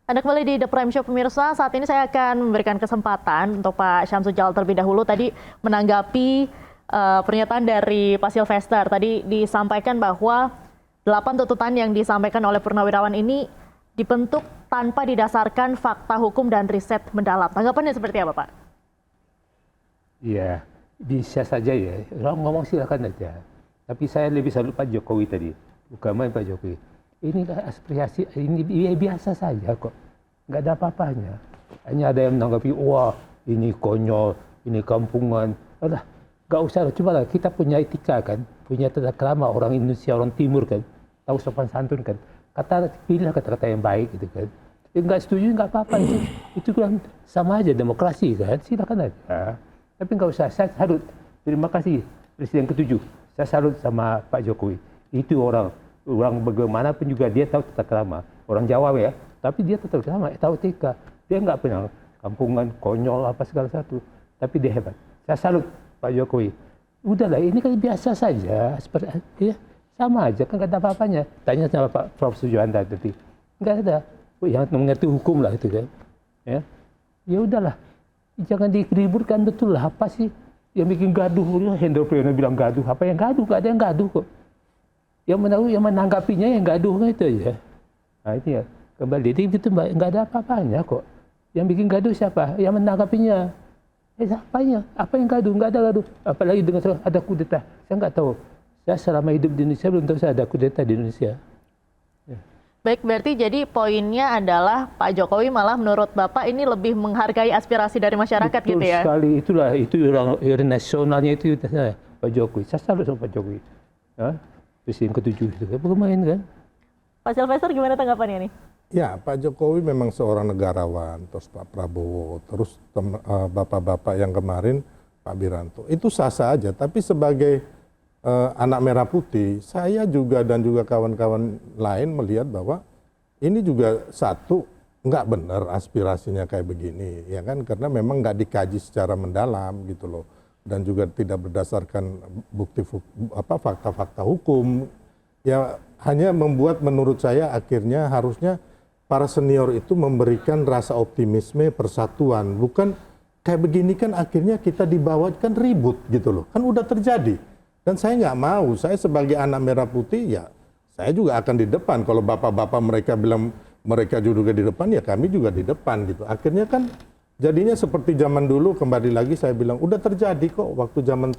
Anda kembali di The Prime Show pemirsa. Saat ini saya akan memberikan kesempatan untuk Pak Syamsul Jalal terlebih dahulu tadi menanggapi pernyataan dari Pak Sylvester. Tadi disampaikan bahwa 8 tuntutan yang disampaikan oleh Purnawirawan ini dibentuk tanpa didasarkan fakta hukum dan riset mendalam. Tanggapannya seperti apa, Pak? Iya, bisa saja ya. Orang ngomong silakan aja. Tapi saya lebih salut Pak Jokowi tadi. Bukan main Pak Jokowi. Ini aspirasi, ini biasa saja kok. Nggak ada apa-apanya. Hanya ada yang menanggapi, wah ini konyol, ini kampungan. Udah, nggak usah. Coba lah, kita punya etika kan. Punya tata krama orang Indonesia, orang Timur kan. Tahu sopan santun kan. Pilih kata-kata yang baik gitu kan. Nggak setuju, nggak apa-apa. Itu kan sama aja demokrasi kan. Silakan aja. Tapi nggak usah. Saya salut. Terima kasih Presiden ke-7. Saya salut sama Pak Jokowi. Itu orang bagaimanapun juga dia tahu tata krama. Orang Jawa ya, tapi dia tata krama, tahu etika. Dia nggak pernah kampungan, konyol apa segala satu. Tapi dia hebat. Saya salut Pak Jokowi. Udahlah, ini kan biasa saja. Seperti ya, sama aja kan nggak ada apa-apanya. Tanya sama Pak Prof. Sujuanda tadi. Nggak ada. Yang mengerti hukum lah itu kan. Ya udahlah. Jangan diributkan, betul lah. Apa sih yang bikin gaduh? Hendro Priyono bilang gaduh. Apa yang gaduh? Nggak ada yang gaduh kok. Yang menanggapinya yang gaduh itu aja. Nah itu ya, kembali. Jadi itu nggak ada apa-apanya kok. Yang bikin gaduh siapa? Yang menanggapinya. Siapanya? Apa yang gaduh? Nggak ada gaduh. Apalagi dengan ada kudeta. Saya nggak tahu. Saya selama hidup di Indonesia belum tahu saya ada kudeta di Indonesia. Ya. Baik, berarti jadi poinnya adalah Pak Jokowi malah menurut Bapak ini lebih menghargai aspirasi dari masyarakat. Betul gitu ya? Sekali. Itulah, itu orang nasionalnya itu Pak Jokowi. Saya salut sama Pak Jokowi. Presiden ke-7 itu kan main kan. Pak Sylvester gimana tanggapannya nih? Ya, Pak Jokowi memang seorang negarawan, terus Pak Prabowo, terus bapak-bapak yang kemarin Pak Wiranto. Itu sah-sah aja, tapi sebagai anak merah putih, saya juga dan juga kawan-kawan lain melihat bahwa ini juga satu nggak benar aspirasinya kayak begini, ya kan? Karena memang nggak dikaji secara mendalam gitu loh. Dan juga tidak berdasarkan bukti fakta-fakta hukum, ya hanya membuat menurut saya akhirnya harusnya para senior itu memberikan rasa optimisme persatuan, bukan kayak begini kan akhirnya kita dibawa kan ribut gitu loh, kan udah terjadi. Dan saya nggak mau, saya sebagai anak merah putih ya saya juga akan di depan. Kalau bapak-bapak mereka bilang mereka juga di depan, ya kami juga di depan gitu. Akhirnya kan jadinya seperti zaman dulu, kembali lagi saya bilang, udah terjadi kok waktu zaman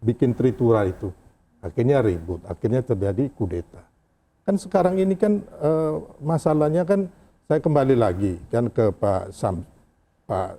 bikin Tritura itu. Akhirnya ribut, akhirnya terjadi kudeta. Kan sekarang ini kan masalahnya kan, saya kembali lagi kan ke Pak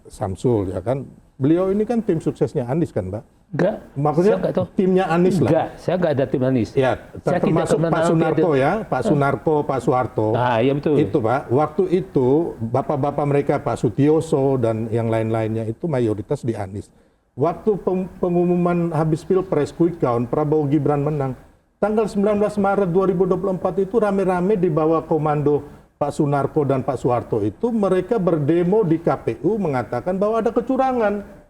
Samsul ya kan. Beliau ini kan tim suksesnya Anies kan, Mbak? Enggak. Maksudnya timnya Anies lah. Enggak, saya enggak ada tim Anies. Ya, termasuk Pak Sunarko ya, Pak Sunarko, Pak Soeharto. Ah, iya betul. Itu Pak, waktu itu bapak-bapak mereka Pak Sutioso dan yang lain-lainnya itu mayoritas di Anies. Waktu pengumuman habis Pilpres quick count, Prabowo Gibran menang. Tanggal 19 Maret 2024 itu rame-rame di bawah komando Pak Sunarko dan Pak Soeharto itu mereka berdemo di KPU mengatakan bahwa ada kecurangan.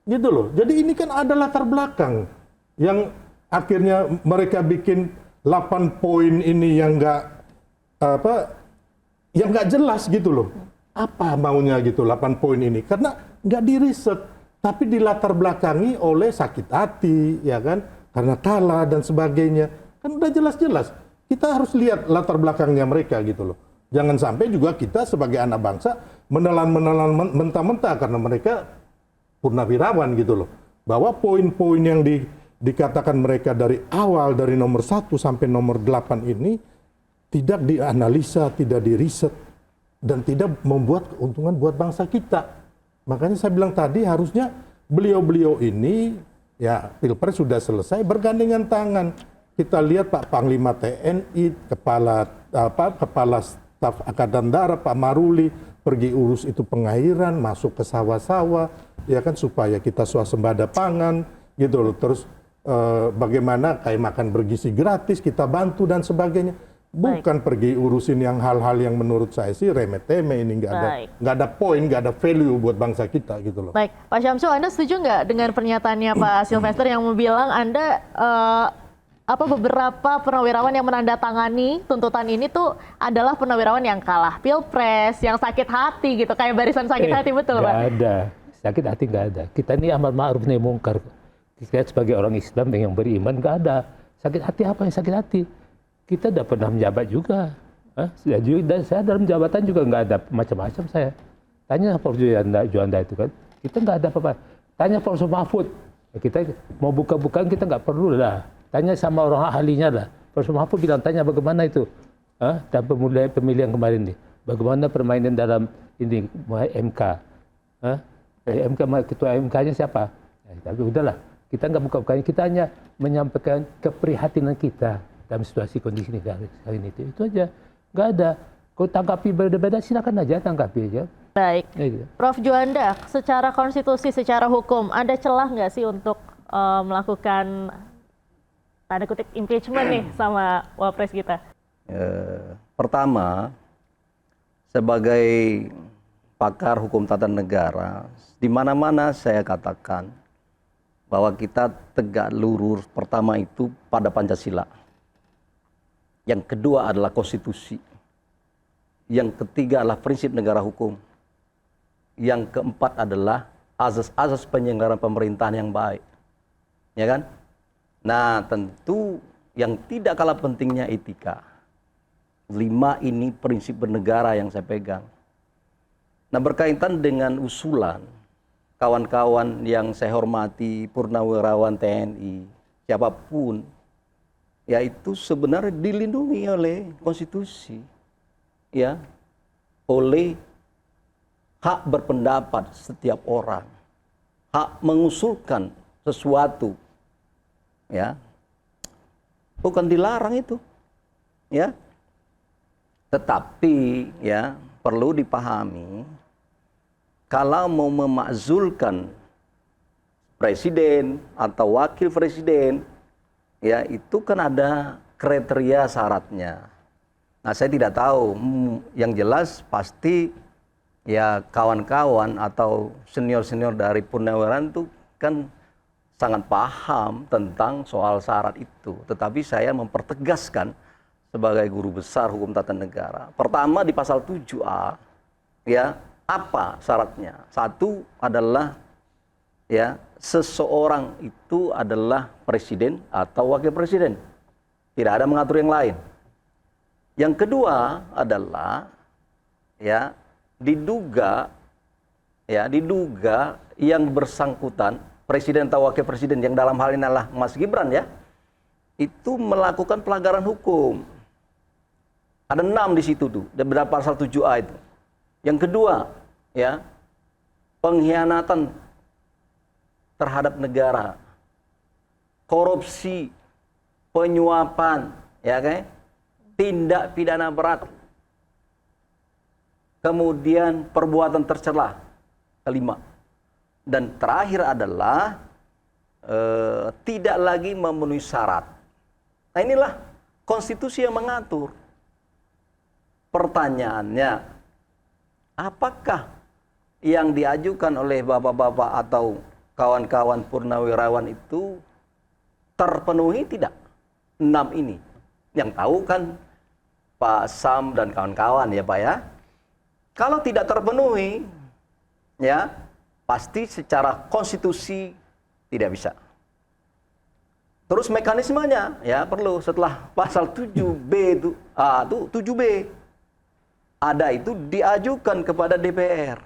Gitu loh. Jadi ini kan ada latar belakang yang akhirnya mereka bikin 8 poin ini yang nggak jelas gitu loh. Apa maunya gitu 8 poin ini? Karena nggak diriset, tapi dilatar belakangi oleh sakit hati, ya kan? Karena kalah dan sebagainya. Kan udah jelas-jelas. Kita harus lihat latar belakangnya mereka gitu loh. Jangan sampai juga kita sebagai anak bangsa menelan mentah-mentah karena mereka purnawirawan gitu loh, bahwa poin-poin yang dikatakan mereka dari awal, dari nomor 1 sampai nomor 8 ini tidak dianalisa, tidak diriset, dan tidak membuat keuntungan buat bangsa kita. Makanya saya bilang tadi harusnya beliau-beliau ini, ya Pilpres sudah selesai, bergandengan tangan. Kita lihat Pak Panglima TNI, Kepala Staf Angkatan Darat, Pak Maruli, pergi urus itu pengairan, masuk ke sawah-sawah, ya kan, supaya kita swasembada pangan gitu loh. Terus bagaimana kayak makan bergizi gratis kita bantu dan sebagainya. Bukan pergi urusin yang hal-hal yang menurut saya sih remeh-temeh, ini nggak ada poin, nggak ada value buat bangsa kita gitu loh. Baik, Pak Syamsul, Anda setuju nggak dengan pernyataannya Pak Sylvester yang bilang Anda apa beberapa purnawirawan yang menandatangani tuntutan ini tuh adalah purnawirawan yang kalah pilpres, yang sakit hati gitu, kayak barisan sakit hati, betul Pak? Nggak ada, sakit hati nggak ada. Kita ini amar ma'ruf nahi mungkar. Kita sebagai orang Islam yang beriman nggak ada. Sakit hati apa yang sakit hati? Kita udah pernah menjabat juga. Dan saya dalam jabatan juga nggak ada macam-macam saya. Tanya Prof. Juanda itu kan, kita nggak ada apa-apa. Tanya Prof. Mahfud, kita mau buka-bukaan kita nggak perlu lah. Tanya sama orang ahlinya lah. Prof. Mahfud bilang, tanya bagaimana itu dan pemilihan kemarin nih. Bagaimana permainan dalam ini MK. MK ketua MK-nya siapa? Tapi udahlah, kita nggak buka-bukaan. Kita hanya menyampaikan keprihatinan kita dalam situasi kondisi negara ini. Itu aja. Nggak ada. Kalau tanggapi berbeda-beda, silakan aja tanggapi aja. Baik. Gitu. Prof. Juanda, secara konstitusi, secara hukum, ada celah nggak sih untuk melakukan tanda kutip impeachment nih sama wapres kita? Pertama, sebagai pakar hukum tata negara, di mana-mana saya katakan bahwa kita tegak lurus pertama itu pada Pancasila. Yang kedua adalah konstitusi. Yang ketiga adalah prinsip negara hukum. Yang keempat adalah azas-azas penyelenggaraan pemerintahan yang baik. Ya kan? Nah, tentu yang tidak kalah pentingnya etika. 5 ini prinsip bernegara yang saya pegang. Nah, berkaitan dengan usulan kawan-kawan yang saya hormati, purnawirawan TNI, siapapun, yaitu sebenarnya dilindungi oleh konstitusi, ya, oleh hak berpendapat setiap orang, hak mengusulkan sesuatu, ya, bukan dilarang itu, ya. Tetapi ya perlu dipahami, kalau mau memakzulkan presiden atau wakil presiden, ya itu kan ada kriteria syaratnya. Nah, saya tidak tahu, yang jelas pasti ya kawan-kawan atau senior-senior dari Purnawirawan itu kan sangat paham tentang soal syarat itu. Tetapi saya mempertegaskan sebagai guru besar hukum tata negara. Pertama di pasal 7A, ya, apa syaratnya? Satu adalah ya, seseorang itu adalah presiden atau wakil presiden. Tidak ada mengatur yang lain. Yang kedua adalah ya, diduga yang bersangkutan presiden atau wakil presiden, yang dalam hal ini adalah Mas Gibran, ya, itu melakukan pelanggaran hukum. Ada 6 di situ tuh, dari pasal 7A itu. Yang kedua, ya, pengkhianatan terhadap negara, korupsi, penyuapan, ya kan, tindak pidana berat, kemudian perbuatan tercela, kelima. Dan terakhir adalah tidak lagi memenuhi syarat. Nah, inilah konstitusi yang mengatur. Pertanyaannya, apakah yang diajukan oleh bapak-bapak atau kawan-kawan purnawirawan itu terpenuhi tidak? 6 ini. Yang tahu kan Pak Sam dan kawan-kawan, ya Pak, ya. Kalau tidak terpenuhi, ya, pasti secara konstitusi tidak bisa. Terus mekanismenya, ya, perlu setelah pasal 7B itu, 7B, ada itu diajukan kepada DPR.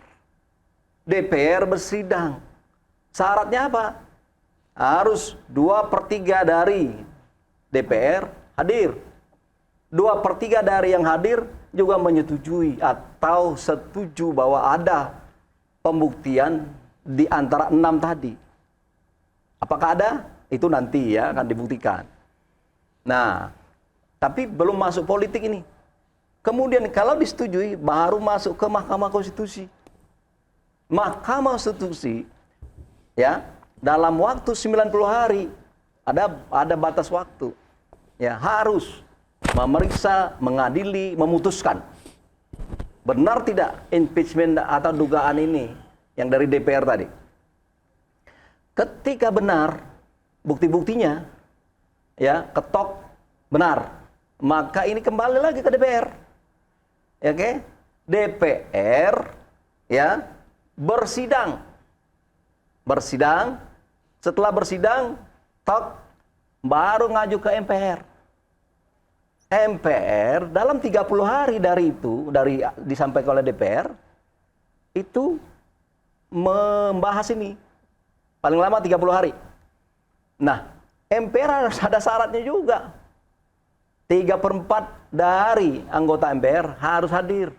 DPR bersidang. Syaratnya apa? Harus 2/3 dari DPR hadir. 2/3 dari yang hadir juga menyetujui atau setuju bahwa ada pembuktian di antara 6 tadi. Apakah ada? Itu nanti ya akan dibuktikan. Nah, tapi belum masuk politik ini. Kemudian kalau disetujui baru masuk ke Mahkamah Konstitusi. Mahkamah Konstitusi, ya, dalam waktu 90 hari, ada batas waktu, ya, harus memeriksa, mengadili, memutuskan benar tidak impeachment atau dugaan ini yang dari DPR tadi. Ketika benar bukti-buktinya, ya ketok benar, maka ini kembali lagi ke DPR. Ya, oke? DPR ya bersidang. Setelah bersidang, tok baru ngaju ke MPR. MPR dalam 30 hari dari disampaikan oleh DPR itu membahas ini. Paling lama 30 hari. Nah, MPR harus ada syaratnya juga. 3/4 dari anggota MPR harus hadir.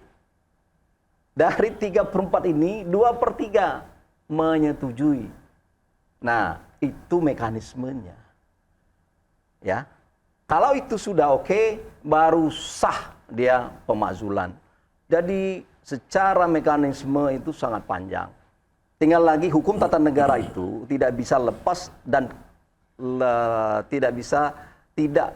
Dari 3/4 ini, 2/3 menyetujui. Nah, itu mekanismenya. Ya. Kalau itu sudah oke, baru sah dia pemakzulan. Jadi secara mekanisme itu sangat panjang. Tinggal lagi hukum tata negara itu tidak bisa lepas dan tidak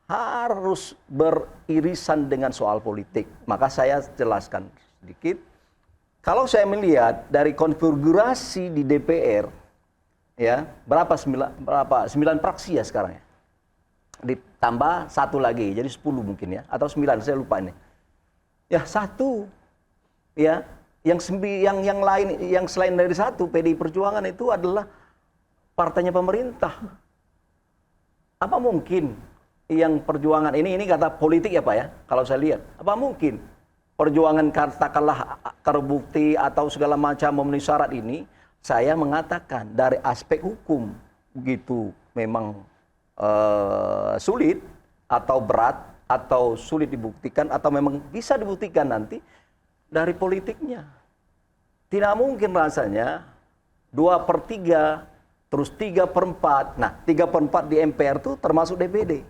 harus beririsan dengan soal politik. Maka saya jelaskan sedikit. Kalau saya melihat dari konfigurasi di DPR, ya berapa 9 fraksi ya sekarang ya. Ditambah 1 lagi, jadi 10 mungkin ya, atau 9, saya lupa ini. Ya 1, ya yang lain, yang selain dari 1, PDI Perjuangan itu adalah partainya pemerintah. Apa mungkin yang perjuangan ini kata politik ya Pak ya, kalau saya lihat, apa mungkin perjuangan katakanlah terbukti atau segala macam memenuhi syarat ini, saya mengatakan dari aspek hukum begitu memang sulit atau berat atau sulit dibuktikan atau memang bisa dibuktikan nanti dari politiknya. Tidak mungkin rasanya 2/3 terus 3/4. Nah, 3/4 di MPR itu termasuk DPD.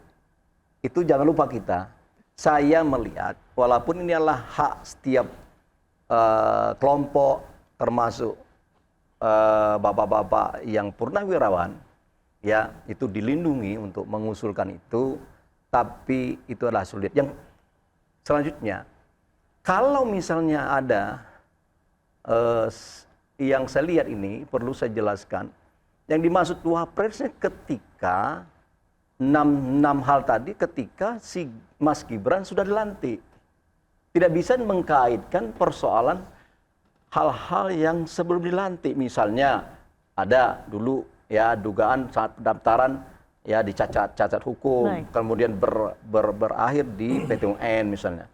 Itu jangan lupa kita. Saya melihat walaupun ini adalah hak setiap kelompok termasuk bapak-bapak yang purnawirawan, ya itu dilindungi untuk mengusulkan itu, tapi itu adalah sulit. Yang selanjutnya, kalau misalnya ada yang saya lihat ini perlu saya jelaskan, yang dimaksud wapresnya ketika 6 hal tadi ketika si Mas Gibran sudah dilantik. Tidak bisa mengkaitkan persoalan hal-hal yang sebelum dilantik. Misalnya ada dulu ya dugaan saat pendaftaran ya dicacat hukum, kemudian berakhir di PT UN misalnya.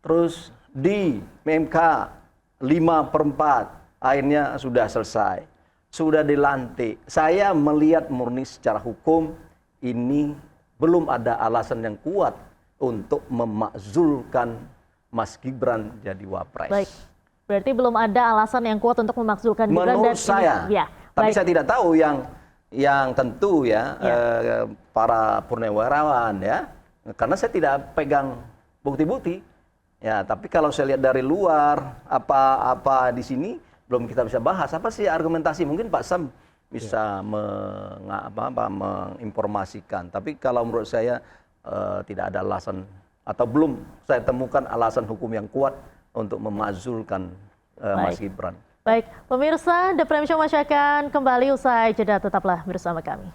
Terus di MK 5/4 akhirnya sudah selesai, sudah dilantik. Saya melihat murni secara hukum ini belum ada alasan yang kuat untuk memakzulkan Mas Gibran jadi wapres. Baik, berarti belum ada alasan yang kuat untuk memakzulkan Gibran. Menurut saya, ya, tapi baik. saya tidak tahu yang tentu ya, para purnawirawan ya, karena saya tidak pegang bukti-bukti. Ya, tapi kalau saya lihat dari luar apa di sini belum kita bisa bahas apa sih argumentasi, mungkin Pak Sam bisa menginformasikan. Tapi kalau menurut saya tidak ada alasan atau belum saya temukan alasan hukum yang kuat untuk memakzulkan Mas Gibran. Baik, pemirsa, The Prime Show masih akan kembali usai jeda, tetaplah bersama kami.